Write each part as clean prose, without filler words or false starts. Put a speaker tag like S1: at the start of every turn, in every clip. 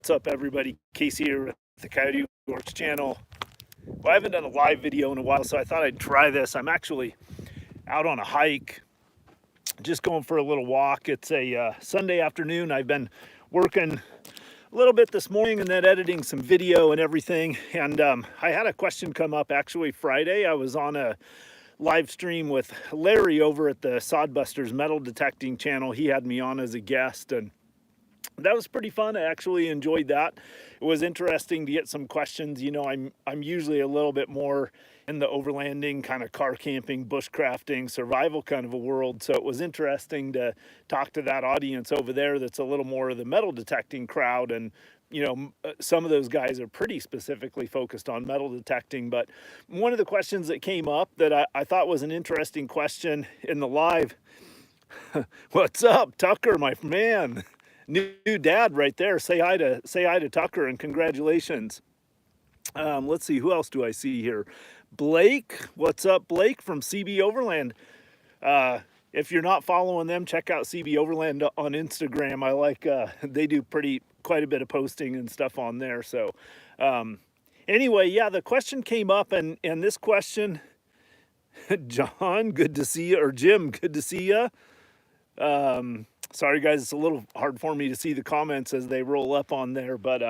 S1: What's up, everybody? Casey here with the Coyote Works channel. Well, I haven't done a live video in a while, so I thought I'd try this. I'm actually out on a hike, just going for a little walk. It's a Sunday afternoon. I've been working a little bit this morning and then editing some video and everything. And I had a question come up actually Friday. I was on a live stream with Larry over at the Sodbusters metal detecting channel. He had me on as a guest, and that was pretty fun. I actually enjoyed that. It was interesting to get some questions. You know, I'm usually a little bit more in the overlanding, kind of car camping, bushcrafting, survival kind of a world. So it was interesting to talk to that audience over there that's a little more of the metal detecting crowd. And, you know, some of those guys are pretty specifically focused on metal detecting. But one of the questions that came up that I thought was an interesting question in the live, what's up, Tucker, my man? New dad right there. Say hi to Tucker and congratulations. Let's see, who else do I see here? Blake, what's up, Blake from CB Overland? If you're not following them, check out CB Overland on Instagram. I like they do quite a bit of posting and stuff on there. So anyway, yeah, the question came up, and this question, John, good to see you, or Jim, good to see you. Sorry guys, it's a little hard for me to see the comments as they roll up on there, but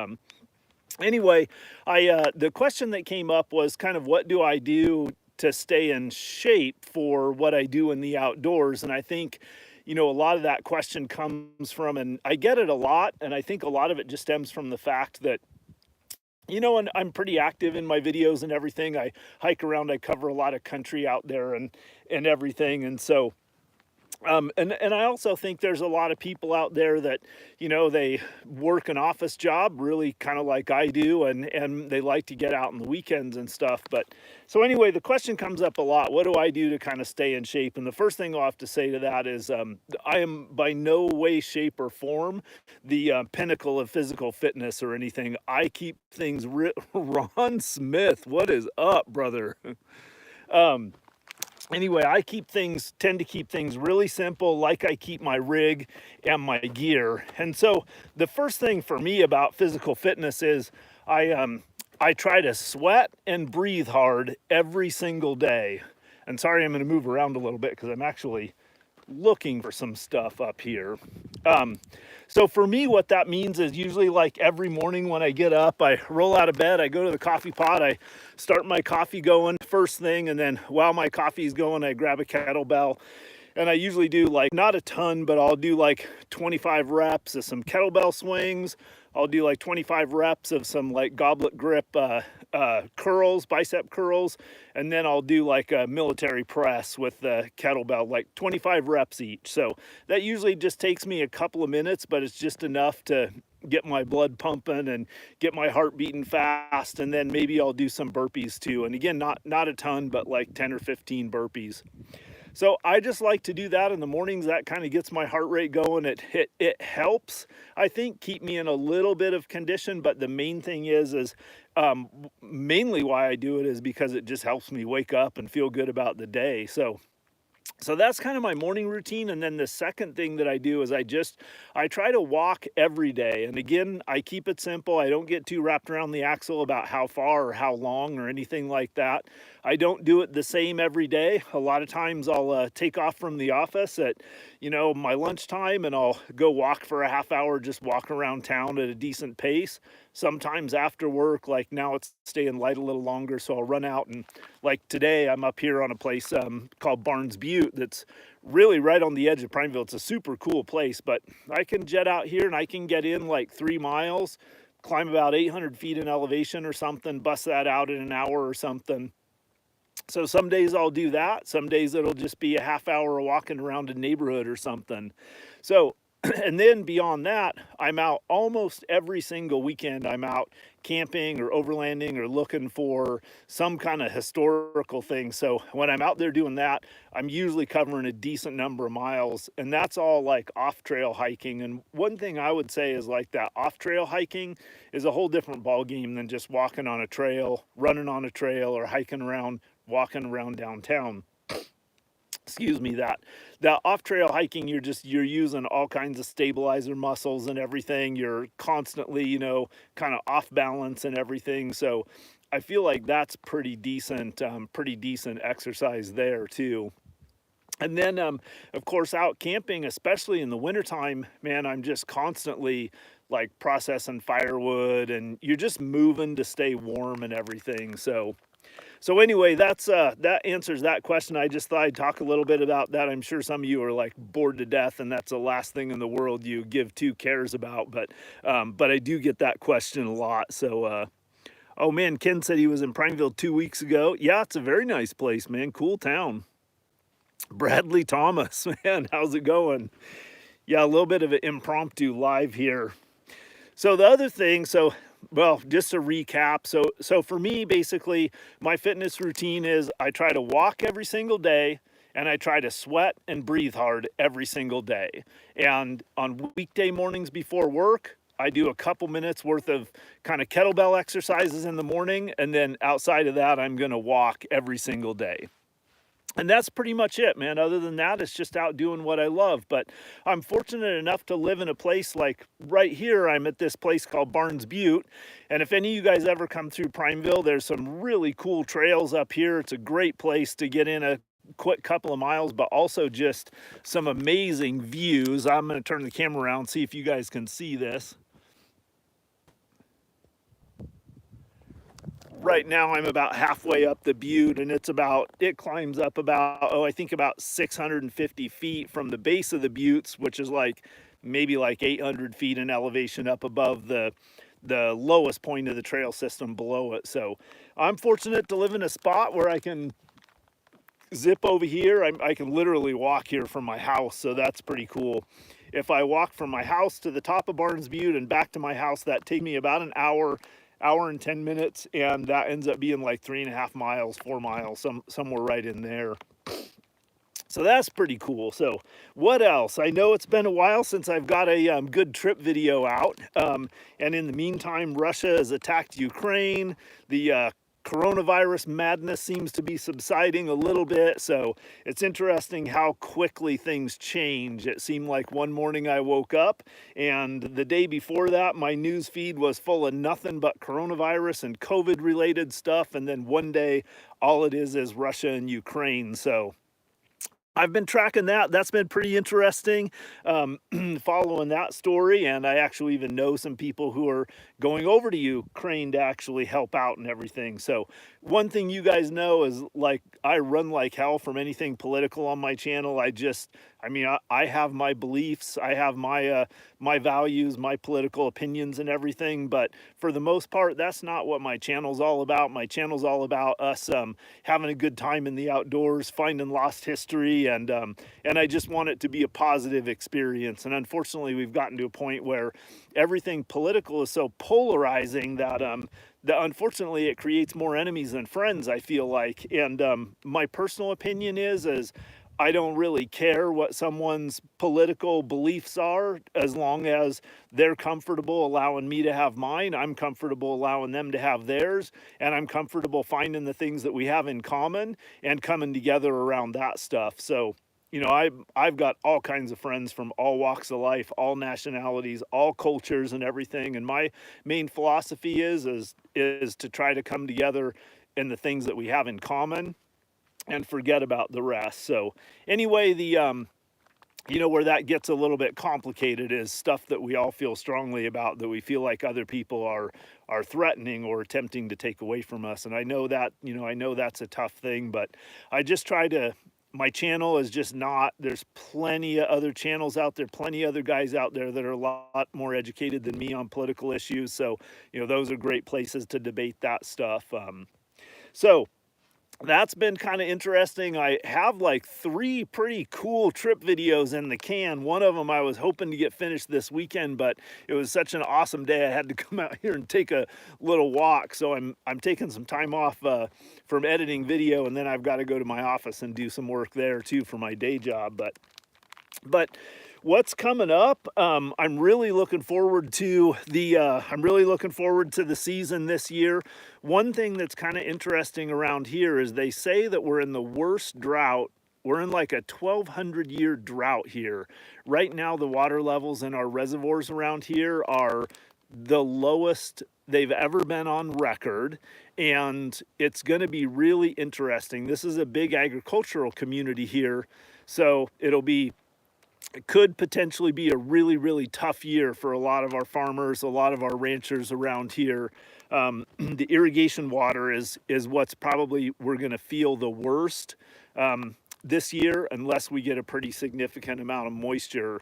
S1: anyway, the question that came up was kind of what do I do to stay in shape for what I do in the outdoors. And I think, you know, a lot of that question comes from, and I get it a lot, and I think a lot of it just stems from the fact that, you know, and I'm pretty active in my videos and everything. I hike around, I cover a lot of country out there and everything, and so and I also think there's a lot of people out there that, you know, they work an office job really kind of like I do, and they like to get out on the weekends and stuff. But so anyway, the question comes up a lot. What do I do to kind of stay in shape? And the first thing I'll have to say to that is I am by no way, shape, or form the pinnacle of physical fitness or anything. I keep things Ron Smith, what is up, brother? Anyway, I tend to keep things really simple, like I keep my rig and my gear. And so the first thing for me about physical fitness is I try to sweat and breathe hard every single day. And sorry, I'm going to move around a little bit because I'm actually looking for some stuff up here. So for me, what that means is usually like every morning when I get up, I roll out of bed, I go to the coffee pot, I start my coffee going first thing, and then while my coffee's going, I grab a kettlebell. And I usually do like not a ton, but I'll do like 25 reps of some kettlebell swings. I'll do like 25 reps of some like goblet grip curls, bicep curls, and then I'll do like a military press with the kettlebell, like 25 reps each. So that usually just takes me a couple of minutes, but it's just enough to get my blood pumping and get my heart beating fast. And then maybe I'll do some burpees too. And again, not a ton, but like 10 or 15 burpees. So I just like to do that in the mornings. That kind of gets my heart rate going. It helps, I think, keep me in a little bit of condition. But the main thing is mainly why I do it is because it just helps me wake up and feel good about the day. So that's kind of my morning routine. And then the second thing that I do is I try to walk every day. And again, I keep it simple. I don't get too wrapped around the axle about how far or how long or anything like that. I don't do it the same every day. A lot of times I'll take off from the office at, you know, my lunchtime, and I'll go walk for a half hour, just walk around town at a decent pace. Sometimes after work, like now it's staying light a little longer, so I'll run out, and like today I'm up here on a place called Barnes Butte that's really right on the edge of Prineville. It's a super cool place, but I can jet out here and I can get in like 3 miles, climb about 800 feet in elevation or something, bust that out in an hour or something. So some days I'll do that. Some days it'll just be a half hour walking around a neighborhood or something. So, and then beyond that, I'm out almost every single weekend. I'm out camping or overlanding or looking for some kind of historical thing. So when I'm out there doing that, I'm usually covering a decent number of miles, and that's all like off-trail hiking. And one thing I would say is like that off-trail hiking is a whole different ball game than just walking on a trail, running on a trail, or hiking around, walking around downtown. excuse me, that off-trail hiking, you're using all kinds of stabilizer muscles and everything. You're constantly, you know, kind of off balance and everything. So I feel like that's pretty decent exercise there too. And then, of course, out camping, especially in the wintertime, man, I'm just constantly like processing firewood, and you're just moving to stay warm and everything. So anyway, that answers that question. I just thought I'd talk a little bit about that. I'm sure some of you are like bored to death, and that's the last thing in the world you give two cares about. But I do get that question a lot. So, oh man, Ken said he was in Prineville 2 weeks ago. Yeah, it's a very nice place, man. Cool town. Bradley Thomas, man, how's it going? Yeah, a little bit of an impromptu live here. So the other thing, well, just to recap, so for me, basically, my fitness routine is I try to walk every single day, and I try to sweat and breathe hard every single day. And on weekday mornings before work, I do a couple minutes worth of kind of kettlebell exercises in the morning, and then outside of that, I'm gonna walk every single day. And that's pretty much it, man. Other than that, it's just out doing what I love. But I'm fortunate enough to live in a place like right here. I'm at this place called Barnes Butte. And if any of you guys ever come through Prineville, there's some really cool trails up here. It's a great place to get in a quick couple of miles, but also just some amazing views. I'm going to turn the camera around, see if you guys can see this. Right now I'm about halfway up the butte, and it climbs up about, I think about 650 feet from the base of the buttes, which is like maybe like 800 feet in elevation up above the lowest point of the trail system below it. So I'm fortunate to live in a spot where I can zip over here. I can literally walk here from my house, so that's pretty cool. If I walk from my house to the top of Barnes Butte and back to my house, that takes me about an hour and 10 minutes, and that ends up being like 3.5 miles, 4 miles, somewhere right in there. So that's pretty cool. So what else? I know it's been a while since I've got a good trip video out, and in the meantime, Russia has attacked Ukraine. The coronavirus madness seems to be subsiding a little bit, so it's interesting how quickly things change. It seemed like one morning I woke up, and the day before that my news feed was full of nothing but coronavirus and COVID related stuff, and then one day all it is Russia and Ukraine. So I've been tracking that. That's been pretty interesting, following that story. And I actually even know some people who are going over to Ukraine to actually help out and everything. So one thing you guys know is, like, I run like hell from anything political on my channel. I have my beliefs, I have my values, my political opinions and everything, but for the most part, that's not what my channel's all about. My channel's all about us having a good time in the outdoors, finding lost history, and I just want it to be a positive experience. And unfortunately, we've gotten to a point where everything political is so polarizing that unfortunately it creates more enemies than friends, I feel like. And my personal opinion is I don't really care what someone's political beliefs are, as long as they're comfortable allowing me to have mine. I'm comfortable allowing them to have theirs, and I'm comfortable finding the things that we have in common and coming together around that stuff. So, you know, I've got all kinds of friends from all walks of life, all nationalities, all cultures and everything. And my main philosophy is to try to come together in the things that we have in common and forget about the rest. So anyway, where that gets a little bit complicated is stuff that we all feel strongly about, that we feel like other people are threatening or attempting to take away from us. And I know that's a tough thing, but I just try to, my channel is just not, there's plenty of other channels out there, plenty of other guys out there that are a lot more educated than me on political issues. So, those are great places to debate that stuff. So that's been kind of interesting. I have like 3 pretty cool trip videos in the can. One of them I was hoping to get finished this weekend, but it was such an awesome day I had to come out here and take a little walk. So I'm taking some time off from editing video, and then I've got to go to my office and do some work there too for my day job. But what's coming up? I'm really looking forward to the season this year. One thing that's kind of interesting around here is they say that we're in the worst drought we're in like a 1,200-year drought here. Right now, the water levels in our reservoirs around here are the lowest they've ever been on record, and it's going to be really interesting. This is a big agricultural community here, so it could potentially be a really, really tough year for a lot of our farmers, a lot of our ranchers around here. The irrigation water is what's probably we're going to feel the worst this year, unless we get a pretty significant amount of moisture.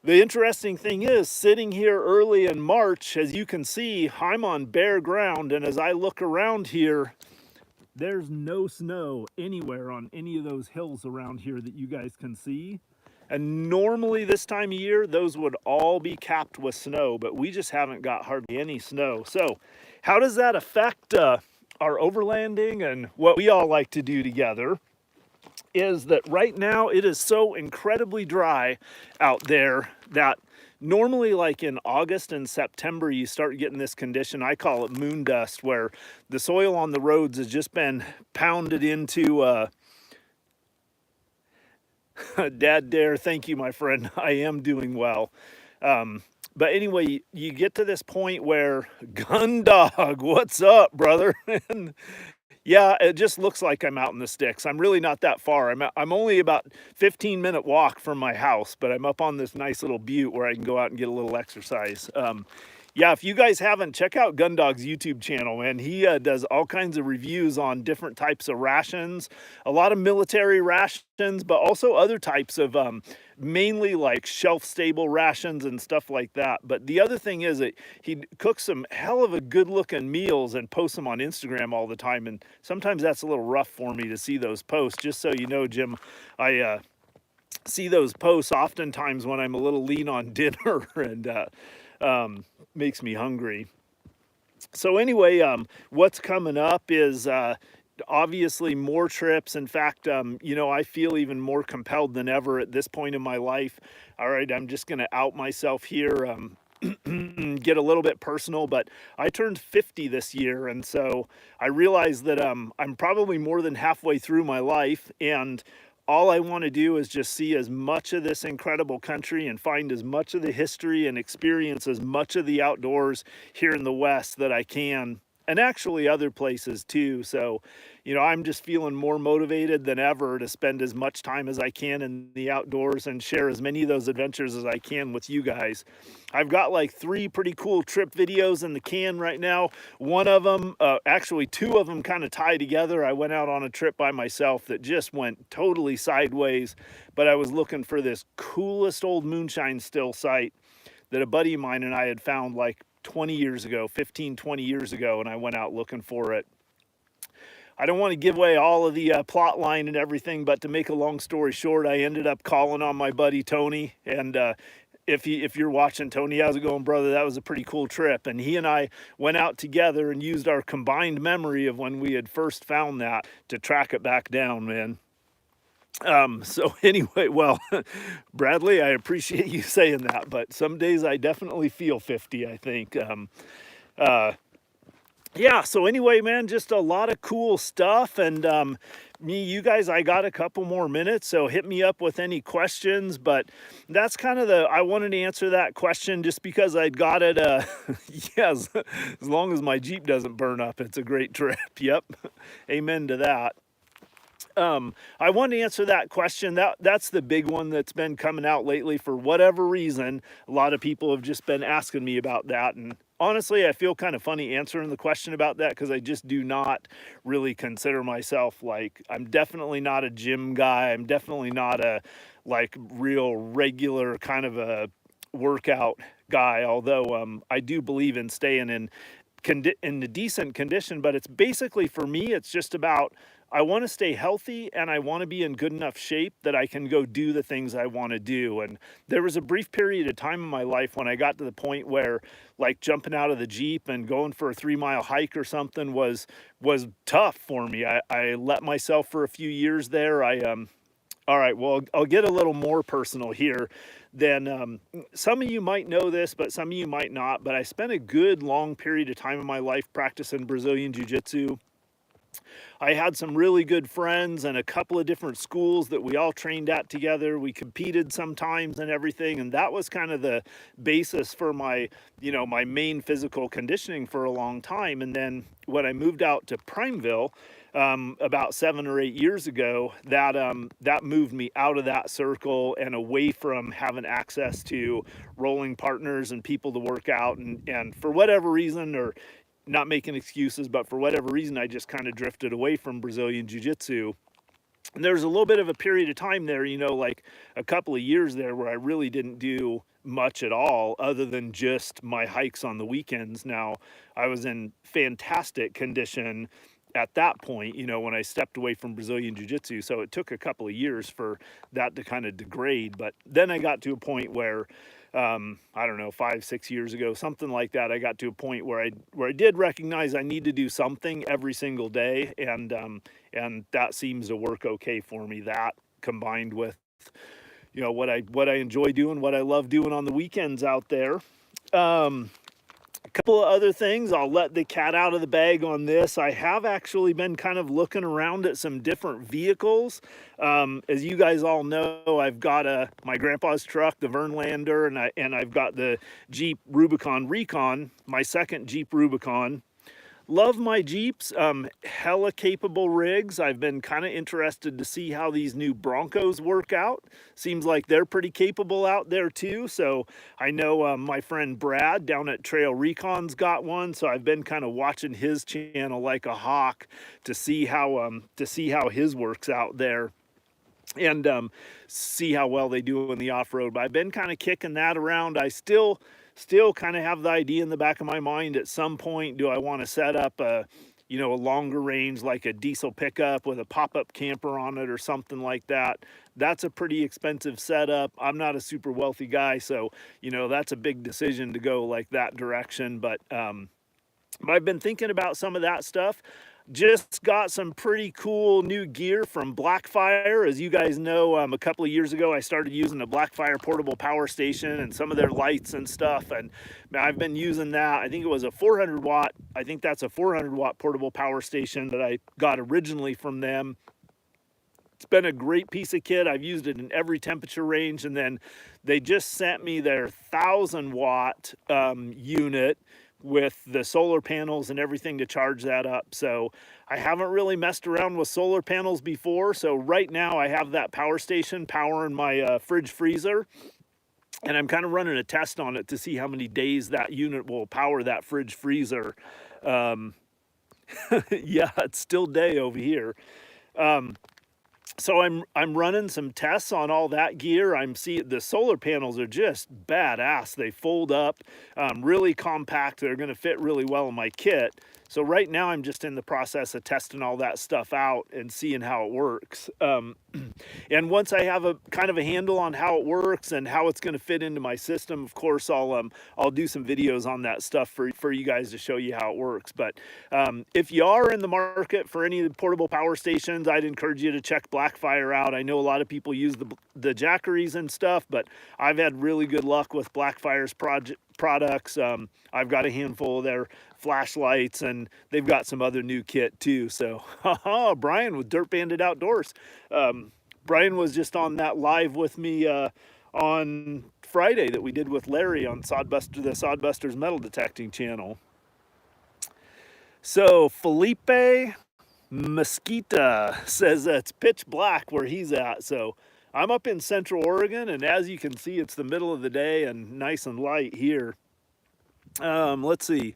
S1: The interesting thing is, sitting here early in March, as you can see, I'm on bare ground, and as I look around here, there's no snow anywhere on any of those hills around here that you guys can see. And normally this time of year, those would all be capped with snow, but we just haven't got hardly any snow. So how does that affect our overlanding and what we all like to do together? Is that right now it is so incredibly dry out there that normally, like in August and September, you start getting this condition. I call it moon dust, where the soil on the roads has just been pounded into Dad Dare, thank you, my friend. I am doing well. But anyway, you get to this point where, Gun Dog, what's up, brother? And yeah, it just looks like I'm out in the sticks. I'm really not that far. I'm only about 15-minute walk from my house, but I'm up on this nice little butte where I can go out and get a little exercise. Yeah, if you guys haven't, check out Gundog's YouTube channel, man. He does all kinds of reviews on different types of rations, a lot of military rations, but also other types of mainly like shelf-stable rations and stuff like that. But the other thing is that he cooks some hell of a good-looking meals and posts them on Instagram all the time, and sometimes that's a little rough for me to see those posts. Just so you know, Jim, I see those posts oftentimes when I'm a little lean on dinner, and makes me hungry. So anyway, what's coming up is obviously more trips. In fact, you know, I feel even more compelled than ever at this point in my life. All right, I'm just going to out myself here, get a little bit personal, but I turned 50 this year, and so I realized that I'm probably more than halfway through my life, and all I want to do is just see as much of this incredible country and find as much of the history and experience as much of the outdoors here in the West that I can, and actually other places too. So, you know, I'm just feeling more motivated than ever to spend as much time as I can in the outdoors and share as many of those adventures as I can with you guys. I've got like 3 pretty cool trip videos in the can right now. One of them, actually 2 of them kind of tie together. I went out on a trip by myself that just went totally sideways, but I was looking for this coolest old moonshine still site that a buddy of mine and I had found like 20 years ago, 15, 20 years ago, and I went out looking for it. I don't want to give away all of the plot line and everything, but to make a long story short, I ended up calling on my buddy Tony, and if you're watching, Tony, how's it going, brother? That was a pretty cool trip, and he and I went out together and used our combined memory of when we had first found that to track it back down, man. So anyway, well, Bradley, I appreciate you saying that, but some days I definitely feel 50, I think. Yeah, so anyway, man, just a lot of cool stuff, and you guys, I got a couple more minutes, so hit me up with any questions. But that's kind of I wanted to answer that question just because I'd got it. Yes, as long as my Jeep doesn't burn up, it's a great trip. Yep, amen to that. I wanted to answer that question. That's the big one that's been coming out lately for whatever reason. A lot of people have just been asking me about that, and honestly, I feel kind of funny answering the question about that because I just do not really consider myself like, I'm definitely not a gym guy. I'm definitely not a like real regular kind of a workout guy, although I do believe in staying in a decent condition. But it's basically, for me, it's just about, I want to stay healthy and I want to be in good enough shape that I can go do the things I want to do. And there was a brief period of time in my life when I got to the point where like jumping out of the Jeep and going for a 3-mile hike or something was tough for me. I let myself for a few years there. All right, well, I'll get a little more personal here. Then some of you might know this, but some of you might not. But I spent a good long period of time in my life practicing Brazilian Jiu Jitsu. I had some really good friends and a couple of different schools that we all trained at together. We competed sometimes and everything, and that was kind of the basis for my, my main physical conditioning for a long time. And then when I moved out to Primeville, about 7 or 8 years ago, that moved me out of that circle and away from having access to rolling partners and people to work out. And for whatever reason, or not making excuses, but for whatever reason, I just kind of drifted away from Brazilian Jiu Jitsu. And there's a little bit of a period of time there, like a couple of years there, where I really didn't do much at all other than just my hikes on the weekends. Now, I was in fantastic condition at that point, when I stepped away from Brazilian Jiu Jitsu. So it took a couple of years for that to kind of degrade. But then I got to a point where, I don't know, 5-6 years ago, something like that, I got to a point where I did recognize I need to do something every single day, and that seems to work okay for me. That combined with what I enjoy doing, what I love doing on the weekends out there. A couple of other things, I'll let the cat out of the bag on this. I have actually been kind of looking around at some different vehicles. As you guys all know, I've got my grandpa's truck, the Vernlander, and I've got the Jeep Rubicon Recon, my second Jeep Rubicon. Love my Jeeps, hella capable rigs. I've been kind of interested to see how these new Broncos work out. Seems like they're pretty capable out there too. So I know my friend Brad down at Trail Recon's got one. So I've been kind of watching his channel like a hawk to see how his works out there, and see how well they do in the off-road. But I've been kind of kicking that around. I still kind of have the idea in the back of my mind, at some point, do I want to set up a longer range, like a diesel pickup with a pop-up camper on it or something like that. That's a pretty expensive setup. I'm not a super wealthy guy, so that's a big decision to go like that direction. But I've been thinking about some of that stuff. Just got some pretty cool new gear from Blackfire. As you guys know, a couple of years ago, I started using a Blackfire portable power station and some of their lights and stuff. And I've been using that. I think it was a 400 watt. I think that's a 400 watt portable power station that I got originally from them. It's been a great piece of kit. I've used it in every temperature range. And then they just sent me their 1,000 watt unit with the solar panels and everything to charge that up. So I haven't really messed around with solar panels before. So right now I have that power station powering my fridge freezer, and I'm kind of running a test on it to see how many days that unit will power that fridge freezer. Yeah, it's still day over here. So I'm running some tests on all that gear. I'm seeing the solar panels are just badass. They fold up, really compact. They're going to fit really well in my kit. So right now I'm just in the process of testing all that stuff out and seeing how it works. And once I have a kind of a handle on how it works and how it's going to fit into my system, of course, I'll do some videos on that stuff for you guys to show you how it works. But if you are in the market for any of the portable power stations, I'd encourage you to check Blackfire out. I know a lot of people use the Jackeries and stuff, but I've had really good luck with Blackfire's products. I've got a handful of their flashlights, and they've got some other new kit too. So Brian with Dirt Bandit Outdoors. Brian was just on that live with me on Friday that we did with Larry on the Sodbusters metal detecting channel. So Felipe Mesquita says it's pitch black where he's at. So I'm up in Central Oregon, and as you can see, it's the middle of the day and nice and light here. Let's see.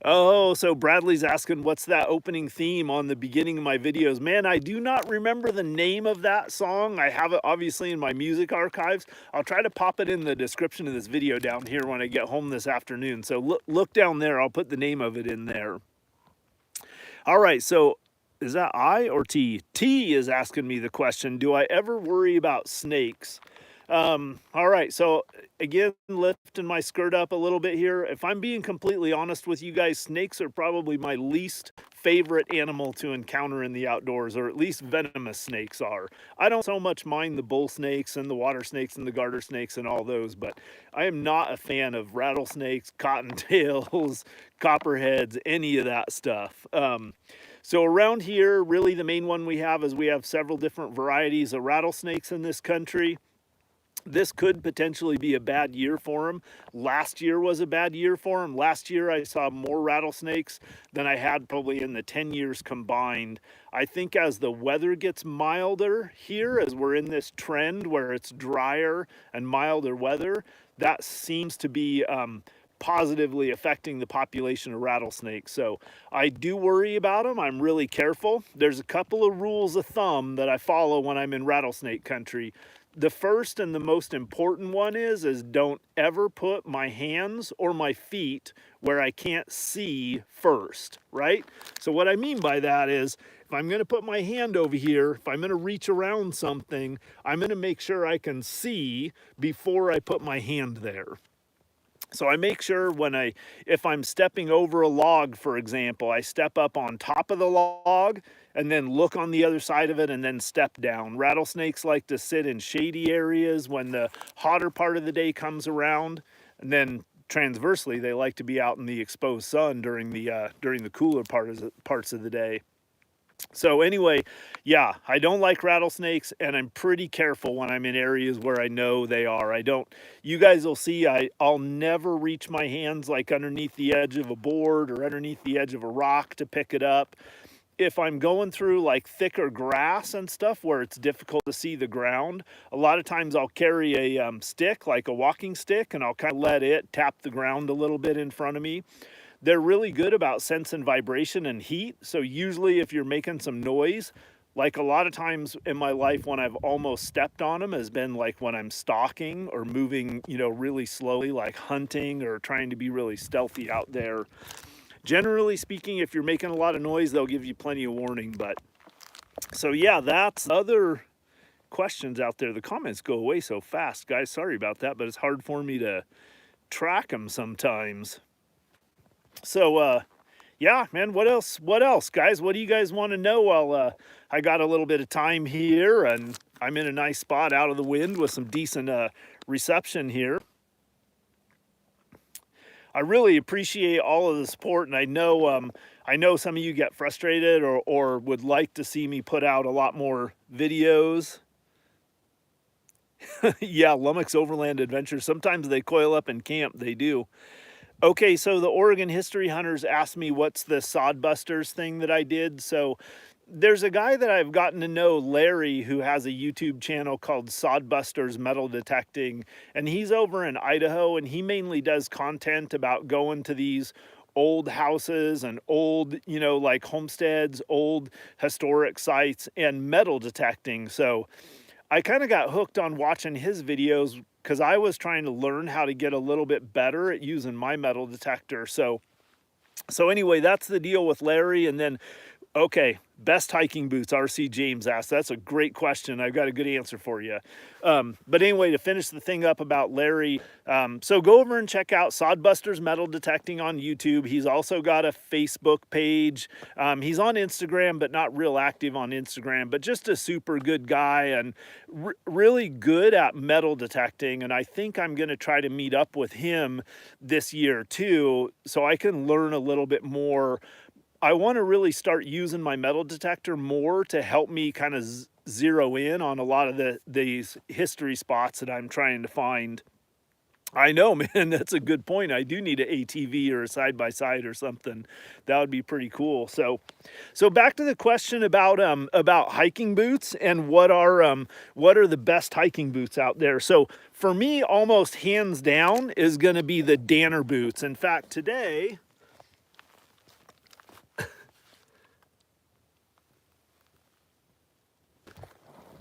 S1: Oh, so Bradley's asking, what's that opening theme on the beginning of my videos? Man, I do not remember the name of that song. I have it obviously in my music archives. I'll try to pop it in the description of this video down here when I get home this afternoon. So look down there. I'll put the name of it in there. All right, so is that I or T? T is asking me the question, do I ever worry about snakes? All right, so again, lifting my skirt up a little bit here. If I'm being completely honest with you guys, snakes are probably my least favorite animal to encounter in the outdoors, or at least venomous snakes are. I don't so much mind the bull snakes and the water snakes and the garter snakes and all those, but I am not a fan of rattlesnakes, cottontails, copperheads, any of that stuff. So around here, really the main one we have is we have several different varieties of rattlesnakes in this country. This could potentially be a bad year for them. Last year was a bad year for them. Last year I saw more rattlesnakes than I had probably in the 10 years combined. I think as the weather gets milder here, as we're in this trend where it's drier and milder weather, that seems to be positively affecting the population of rattlesnakes. So I do worry about them. I'm really careful. There's a couple of rules of thumb that I follow when I'm in rattlesnake country. The first and the most important one is don't ever put my hands or my feet where I can't see first, right? So what I mean by that is if I'm going to put my hand over here, if I'm going to reach around something, I'm going to make sure I can see before I put my hand there. So I make sure if I'm stepping over a log, for example, I step up on top of the log and then look on the other side of it and then step down. Rattlesnakes like to sit in shady areas when the hotter part of the day comes around, and then transversely, they like to be out in the exposed sun during the cooler parts of the day. So anyway, yeah, I don't like rattlesnakes, and I'm pretty careful when I'm in areas where I know they are. You guys will see, I'll never reach my hands like underneath the edge of a board or underneath the edge of a rock to pick it up. If I'm going through like thicker grass and stuff where it's difficult to see the ground, a lot of times I'll carry a stick, like a walking stick, and I'll kind of let it tap the ground a little bit in front of me. They're really good about sensing vibration and heat. So usually if you're making some noise, like a lot of times in my life when I've almost stepped on them has been like when I'm stalking or moving, really slowly, like hunting or trying to be really stealthy out there. Generally speaking, if you're making a lot of noise, they'll give you plenty of warning. But so yeah, that's other questions out there. The comments go away so fast, guys. Sorry about that, but it's hard for me to track them sometimes. So, yeah, man, what else, guys? What do you guys want to know? Well, I got a little bit of time here, and I'm in a nice spot out of the wind with some decent reception here. I really appreciate all of the support, and I know some of you get frustrated or would like to see me put out a lot more videos. Yeah, Lummox Overland Adventure. Sometimes they coil up in camp. They do. Okay, so the Oregon History Hunters asked me what's the Sodbusters thing that I did. So there's a guy that I've gotten to know, Larry, who has a YouTube channel called Sodbusters Metal Detecting, and he's over in Idaho, and he mainly does content about going to these old houses and old, like homesteads, old historic sites, and metal detecting. So I kind of got hooked on watching his videos because I was trying to learn how to get a little bit better at using my metal detector. So anyway, that's the deal with Larry. And then, okay, best hiking boots, RC James asked. That's a great question. I've got a good answer for you. But anyway, to finish the thing up about Larry, so go over and check out Sodbusters Metal Detecting on YouTube. He's also got a Facebook page. He's on Instagram, but not real active on Instagram, but just a super good guy and really good at metal detecting. And I think I'm going to try to meet up with him this year too, so I can learn a little bit more. I want to really start using my metal detector more to help me kind of zero in on a lot of these history spots that I'm trying to find. I know, man, that's a good point. I do need an ATV or a side-by-side or something. That would be pretty cool. So back to the question about hiking boots and what are the best hiking boots out there. So for me, almost hands down is going to be the Danner boots. In fact, today,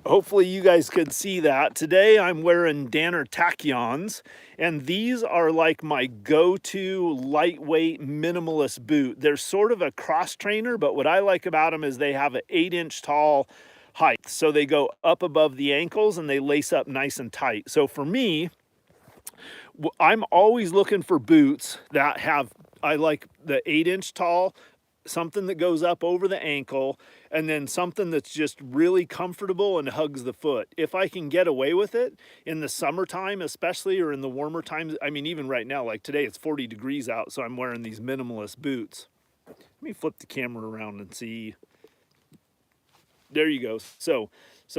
S1: hopefully you guys could see that. Today I'm wearing Danner Tachyons, and these are like my go-to lightweight minimalist boot. They're sort of a cross trainer, but what I like about them is they have an 8-inch tall height. So they go up above the ankles and they lace up nice and tight. So for me, I'm always looking for boots that have, I like the 8-inch tall, something that goes up over the ankle, and then something that's just really comfortable and hugs the foot. If I can get away with it in the summertime, especially, or in the warmer times, I mean, even right now, like today, it's 40 degrees out, so I'm wearing these minimalist boots. Let me flip the camera around and see. There you go. So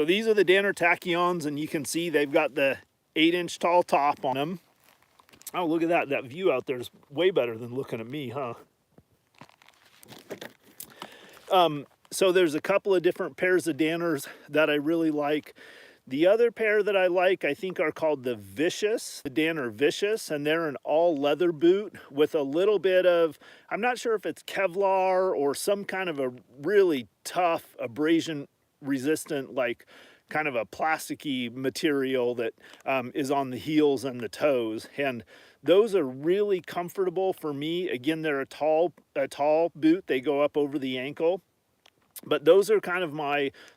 S1: these are the Danner Tachyons, and you can see they've got the 8-inch tall top on them. Oh, look at that. That view out there is way better than looking at me, huh? So there's a couple of different pairs of Danners that I really like. The other pair that I like, I think, are called the Vicious, the Danner Vicious, and they're an all leather boot with a little bit of, I'm not sure if it's Kevlar or some kind of a really tough abrasion resistant, like kind of a plasticky material that is on the heels and the toes. And those are really comfortable for me. Again, they're a tall boot. They go up over the ankle. But those are kind of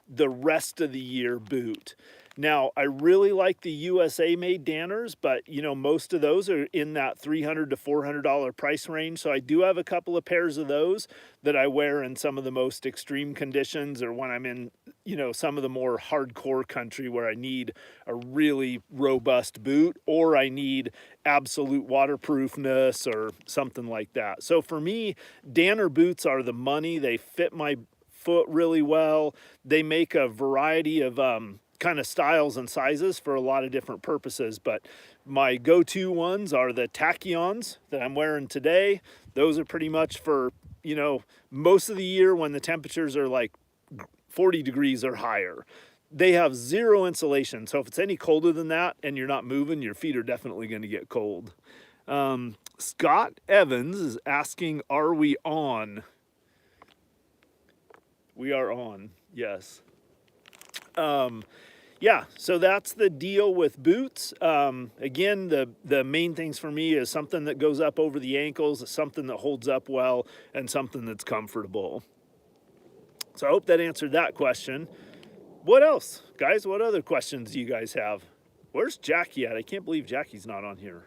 S1: the rest of the year boot. Now, I really like the USA made Danners, but you know, most of those are in that $300 to $400 price range. So I do have a couple of pairs of those that I wear in some of the most extreme conditions, or when I'm in, you know, some of the more hardcore country where I need a really robust boot, or I need absolute waterproofness or something like that. So for me, Danner boots are the money. They fit my foot really well. They make a variety of kind of styles and sizes for a lot of different purposes, but my go-to ones are the Tachyons that I'm wearing today. Those are pretty much for, you know, most of the year when the temperatures are like 40 degrees or higher. They have zero insulation, so if it's any colder than that and you're not moving, your feet are definitely going to get cold. Scott Evans is asking, are we on? We are on, yes. Yeah, so that's the deal with boots. Again, the main things for me is something that goes up over the ankles, something that holds up well, and something that's comfortable. So I hope that answered that question. What else, guys? What other questions do you guys have? Where's Jackie at? I can't believe Jackie's not on here.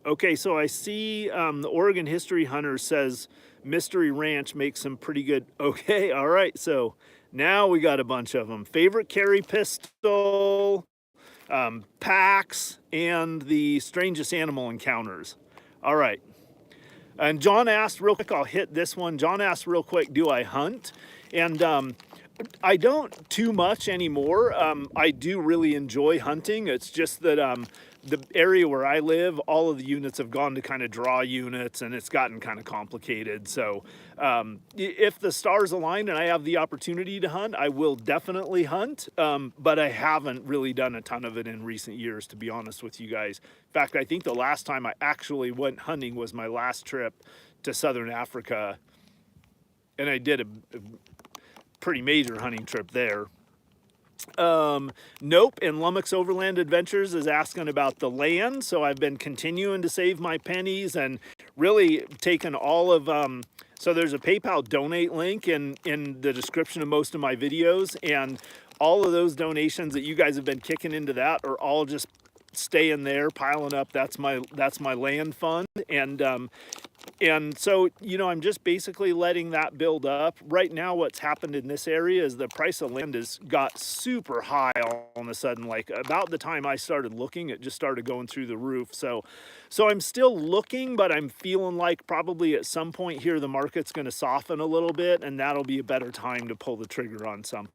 S1: Okay, so I see the Oregon History Hunter says Mystery Ranch makes some pretty good. Okay, all right, so now we got a bunch of them. Favorite carry pistol, packs, and the strangest animal encounters. All right. And John asked real quick, I'll hit this one. John asked real quick, do I hunt? And I don't too much anymore. I do really enjoy hunting. It's just that the area where I live, all of the units have gone to kind of draw units, and it's gotten kind of complicated. So if the stars align and I have the opportunity to hunt, I will definitely hunt. But I haven't really done a ton of it in recent years, to be honest with you guys. In fact, I think the last time I actually went hunting was my last trip to Southern Africa. And I did a pretty major hunting trip there. Nope, and Lummox Overland Adventures is asking about the land. So I've been continuing to save my pennies and really taken all of, so there's a PayPal donate link in the description of most of my videos, and all of those donations that you guys have been kicking into that are all just staying there, piling up. That's my land fund. And so, you know, I'm just basically letting that build up. Right now, what's happened in this area is the price of land has got super high all of a sudden. Like about the time I started looking, it just started going through the roof. So I'm still looking, but I'm feeling like probably at some point here, the market's going to soften a little bit, and that'll be a better time to pull the trigger on something.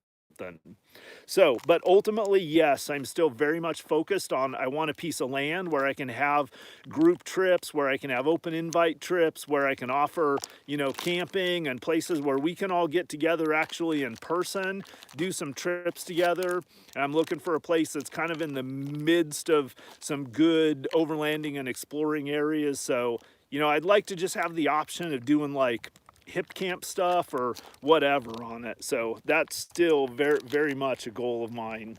S1: So, but ultimately, yes, I'm still very much focused on, I want a piece of land where I can have group trips, where I can have open invite trips, where I can offer, you know, camping and places where we can all get together actually in person, do some trips together. And I'm looking for a place that's kind of in the midst of some good overlanding and exploring areas. So, you know, I'd like to just have the option of doing like hip camp stuff or whatever on it. So that's still very, very much a goal of mine.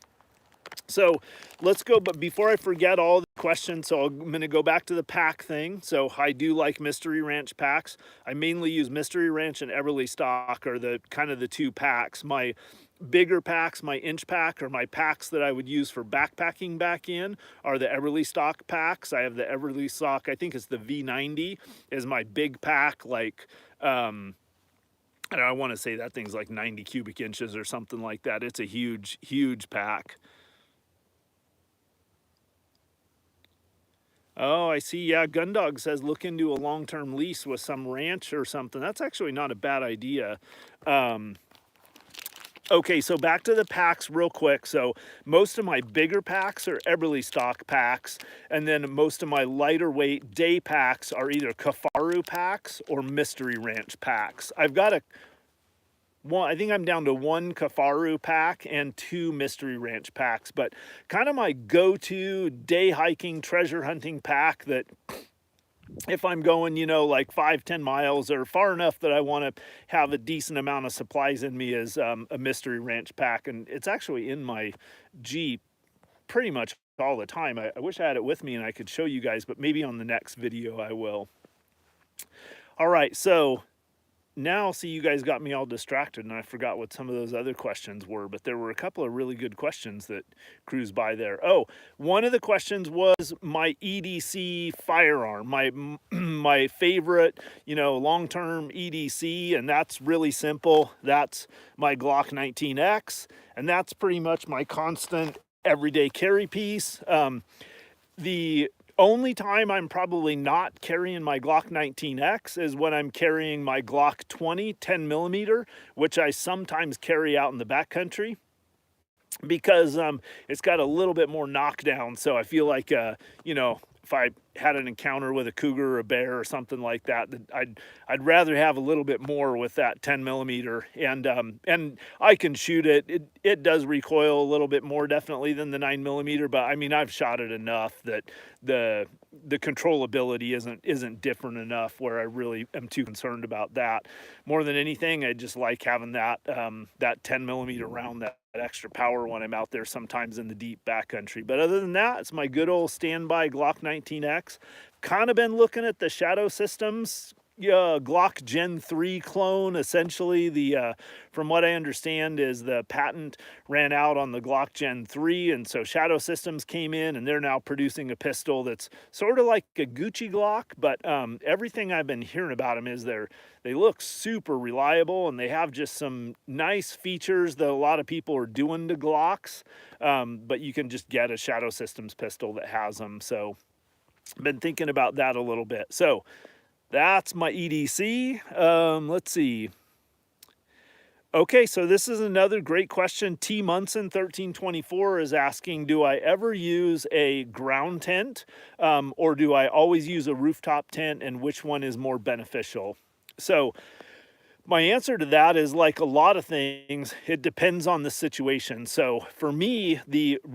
S1: So let's go, but before I forget all the questions, so I'm going to go back to the pack thing. So I do like Mystery Ranch packs. I mainly use Mystery Ranch and Everly Stock are the kind of the two packs. My bigger packs, my inch pack, or my packs that I would use for backpacking back in are the Everly Stock packs. I have the Everly Stock, I think it's the V90 is my big pack, like, and I want to say that thing's like 90 cubic inches or something like that. It's a huge, huge pack. Oh, I see. Yeah, Gundog says look into a long-term lease with some ranch or something. That's actually not a bad idea. Okay, so back to the packs real quick. So most of my bigger packs are Eberly stock packs, and then most of my lighter weight day packs are either Kafaru packs or Mystery Ranch packs. I've got I think I'm down to one Kafaru pack and two Mystery Ranch packs, but kind of my go-to day hiking, treasure hunting pack that if I'm going, you know, like 5-10 miles or far enough that I want to have a decent amount of supplies in me is a Mystery Ranch pack. And it's actually in my Jeep pretty much all the time. I wish I had it with me and I could show you guys, but maybe on the next video I will. All right, so now, see, you guys got me all distracted and I forgot what some of those other questions were, but there were a couple of really good questions that cruised by there. Oh, one of the questions was my EDC firearm, my favorite, you know, long-term EDC, and that's really simple. That's my Glock 19X, and that's pretty much my constant everyday carry piece. The only time I'm probably not carrying my Glock 19X is when I'm carrying my Glock 20 10mm, which I sometimes carry out in the backcountry because it's got a little bit more knockdown. So I feel like, you know, if I had an encounter with a cougar or a bear or something like that, I'd rather have a little bit more with that 10mm, and I can shoot it. It does recoil a little bit more definitely than the 9mm, but I mean I've shot it enough that the controllability isn't different enough where I really am too concerned about that. More than anything, I just like having that that 10mm round, that extra power when I'm out there sometimes in the deep backcountry. But other than that, it's my good old standby Glock 19X. Kind of been looking at the Shadow Systems Glock Gen 3 clone. Essentially, the from what I understand is the patent ran out on the Glock Gen 3, and so Shadow Systems came in and they're now producing a pistol that's sort of like a Gucci Glock, but everything I've been hearing about them is they look super reliable and they have just some nice features that a lot of people are doing to Glocks, but you can just get a Shadow Systems pistol that has them. So I've been thinking about that a little bit. So that's my EDC. Let's see. Okay, so this is another great question. T. Munson 1324 is asking, do I ever use a ground tent or do I always use a rooftop tent, and which one is more beneficial? So my answer to that is, like a lot of things, it depends on the situation. So for me,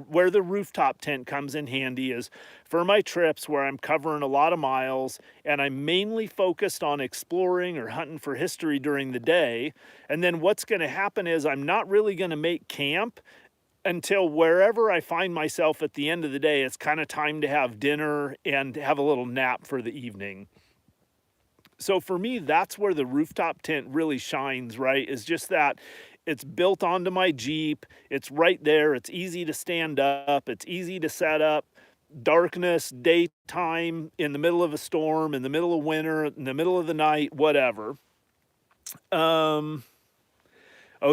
S1: where the rooftop tent comes in handy is for my trips where I'm covering a lot of miles and I'm mainly focused on exploring or hunting for history during the day. And then what's going to happen is I'm not really going to make camp until wherever I find myself at the end of the day. It's kind of time to have dinner and have a little nap for the evening. So for me, that's where the rooftop tent really shines, right? Is just that it's built onto my Jeep. It's right there. It's easy to stand up. It's easy to set up. Darkness, daytime, in the middle of a storm, in the middle of winter, in the middle of the night, whatever. Oh,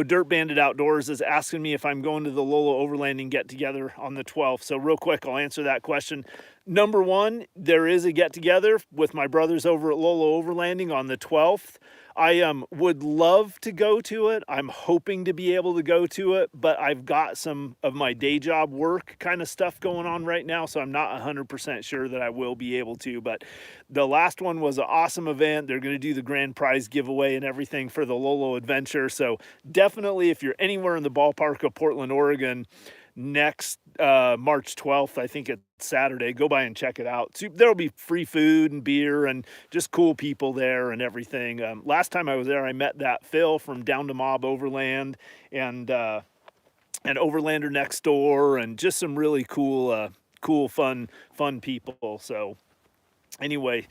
S1: Dirt Bandit Outdoors is asking me if I'm going to the Lolo Overlanding get-together on the 12th. So real quick, I'll answer that question. Number one, there is a get-together with my brothers over at Lolo Overlanding on the 12th. I would love to go to it. I'm hoping to be able to go to it, but I've got some of my day job work kind of stuff going on right now, so I'm not 100% sure that I will be able to. But the last one was an awesome event. They're going to do the grand prize giveaway and everything for the LAO Adventure. So definitely, if you're anywhere in the ballpark of Portland, Oregon, next March 12th, I think it's Saturday, go by and check it out. So there'll be free food and beer and just cool people there and everything. Last time I was there, I met that Phil from Down to Mob Overland, and and Overlander next door, and just some really cool, fun people. So anyway,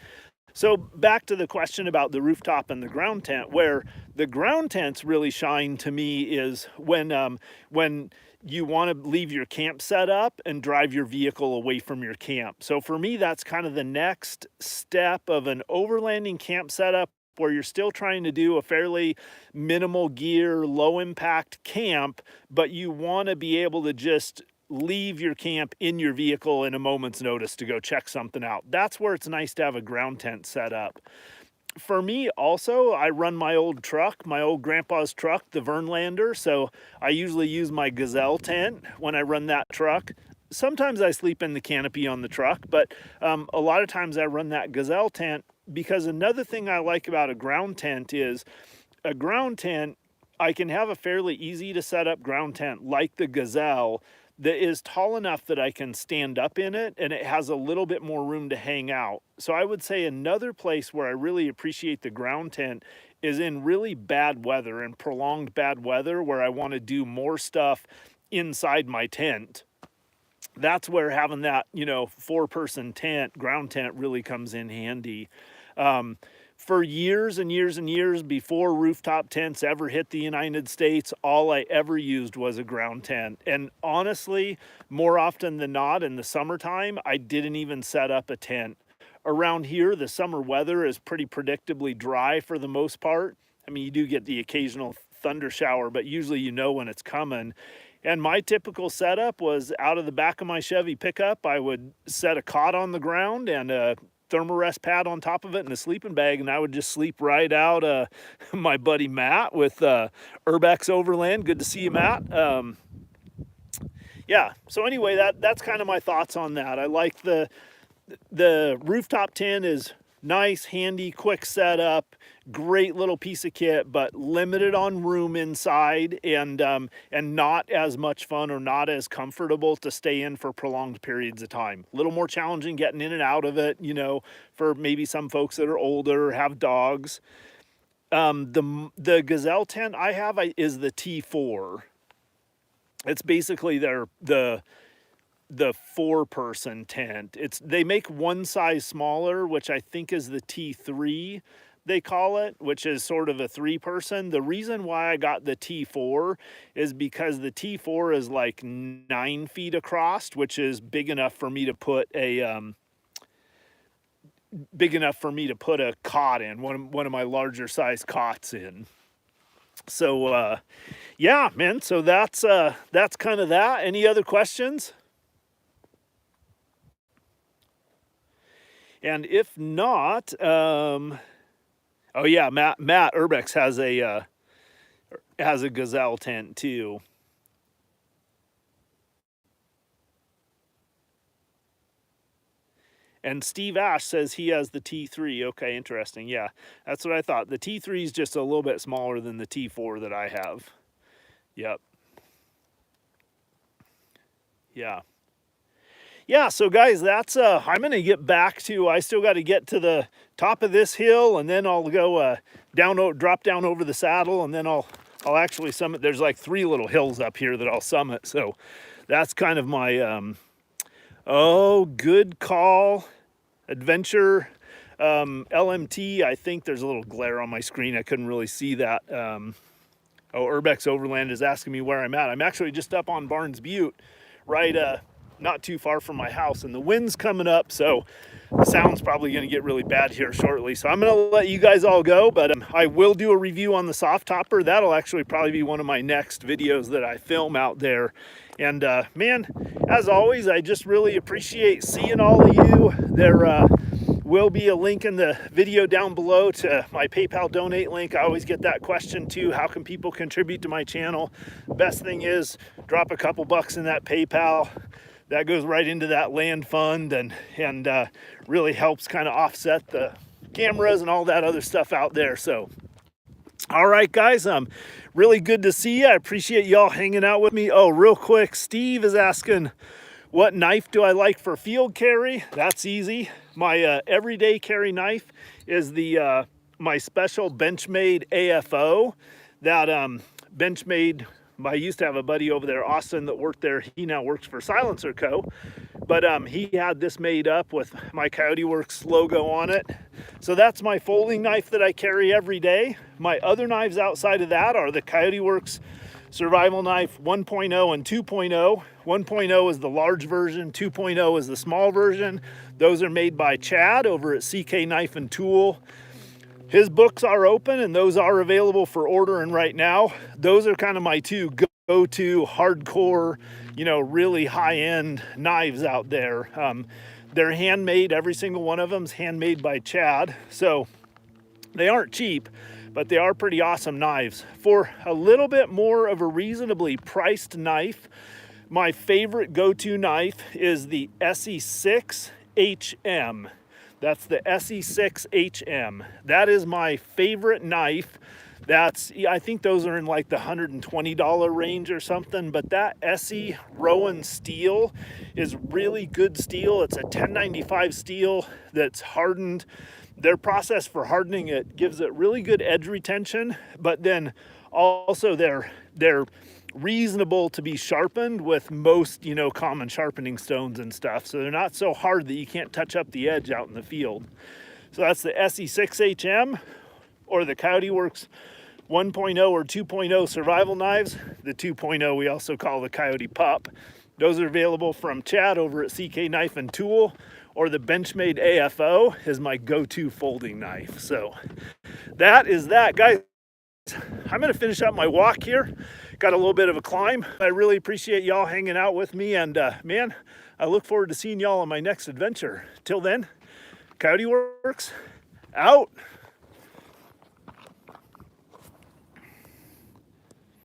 S1: so back to the question about the rooftop and the ground tent. Where the ground tents really shine to me is when you want to leave your camp set up and drive your vehicle away from your camp. So for me, that's kind of the next step of an overlanding camp setup, where you're still trying to do a fairly minimal gear, low impact camp, but you want to be able to just leave your camp in your vehicle in a moment's notice to go check something out. That's where it's nice to have a ground tent set up. For me also, I run my old truck, my old grandpa's truck, the Vernlander. So I usually use my Gazelle tent when I run that truck. Sometimes I sleep in the canopy on the truck, but a lot of times I run that Gazelle tent, because another thing I like about a ground tent is a ground tent, I can have a fairly easy to set up ground tent like the Gazelle that is tall enough that I can stand up in it, and it has a little bit more room to hang out. So I would say another place where I really appreciate the ground tent is in really bad weather and prolonged bad weather, where I want to do more stuff inside my tent. That's where having that, 4-person tent, ground tent, really comes in handy. For years and years and years before rooftop tents ever hit the United States, all I ever used was a ground tent. And honestly, more often than not, in the summertime, I didn't even set up a tent. Around here, the summer weather is pretty predictably dry for the most part. I mean, you do get the occasional thunder shower, but usually you know when it's coming. And my typical setup was, out of the back of my Chevy pickup, I would set a cot on the ground and a thermarest pad on top of it and a sleeping bag, and I would just sleep right out. My buddy Matt with Urbex Overland, good to see you, Matt. Yeah, so anyway, that's kind of my thoughts on that. I like the rooftop tent is nice, handy, quick setup, great little piece of kit, but limited on room inside, and not as much fun or not as comfortable to stay in for prolonged periods of time. A little more challenging getting in and out of it, for maybe some folks that are older, have dogs. The Gazelle tent I have is the T4. It's basically the 4-person tent. They make one size smaller, which I think is the T3, they call it, which is sort of a 3-person. The reason why I got the T4 is because the T4 is like 9 feet across, which is big enough for me to put a cot in, one of my larger size cots in. So yeah, man, so that's kind of that. Any other questions? And if not, oh yeah, Matt Urbex has a Gazelle tent too. And Steve Ash says he has the T3. Okay, interesting. Yeah, that's what I thought. The T3 is just a little bit smaller than the T4 that I have. Yep. Yeah. Yeah, so guys, that's I'm gonna get back to, I still got to get to the top of this hill, and then I'll go drop down over the saddle, and then I'll actually summit. There's like 3 little hills up here that I'll summit, so that's kind of my oh, good call, adventure, LMT. I think there's a little glare on my screen, I couldn't really see that. Oh, Urbex Overland is asking me where I'm at. I'm actually just up on Barnes Butte, right not too far from my house, and the wind's coming up, so the sound's probably going to get really bad here shortly. So I'm going to let you guys all go, but I will do a review on the soft topper. That'll actually probably be one of my next videos that I film out there. And man, as always, I just really appreciate seeing all of you. There will be a link in the video down below to my PayPal donate link. I always get that question too. How can people contribute to my channel? The best thing is drop a couple bucks in that PayPal. That goes right into that land fund, and really helps kind of offset the cameras and all that other stuff out there. So, all right, guys, really good to see you. I appreciate y'all hanging out with me. Oh, real quick, Steve is asking, what knife do I like for field carry? That's easy. My everyday carry knife is the my special Benchmade AFO. That Benchmade I used to have a buddy over there, Austin, that worked there. He now works for Silencer Co. But he had this made up with my Coyote Works logo on it. So that's my folding knife that I carry every day. My other knives outside of that are the Coyote Works Survival Knife 1.0 and 2.0. 1.0 is the large version, 2.0 is the small version. Those are made by Chad over at CK Knife and Tool. His books are open and those are available for ordering right now. Those are kind of my two go-to hardcore, you know, really high-end knives out there. They're handmade. Every single one of them is handmade by Chad. So they aren't cheap, but they are pretty awesome knives. For a little bit more of a reasonably priced knife, my favorite go-to knife is the SE6 HM. That's the SE6HM. That is my favorite knife. I think those are in like the $120 range or something, but that SE Rowan steel is really good steel. It's a 1095 steel that's hardened. Their process for hardening it gives it really good edge retention, but then also they're reasonable to be sharpened with most, you know, common sharpening stones and stuff. So they're not so hard that you can't touch up the edge out in the field. So that's the SE6HM or the Coyote Works 1.0 or 2.0 survival knives. The 2.0 we also call the Coyote Pup. Those are available from Chad over at CK Knife and Tool, or the Benchmade AFO is my go-to folding knife. So that is that, guys. I'm gonna finish up my walk here. Got a little bit of a climb. I really appreciate y'all hanging out with me, and man, I look forward to seeing y'all on my next adventure. Till then, Coyote Works out.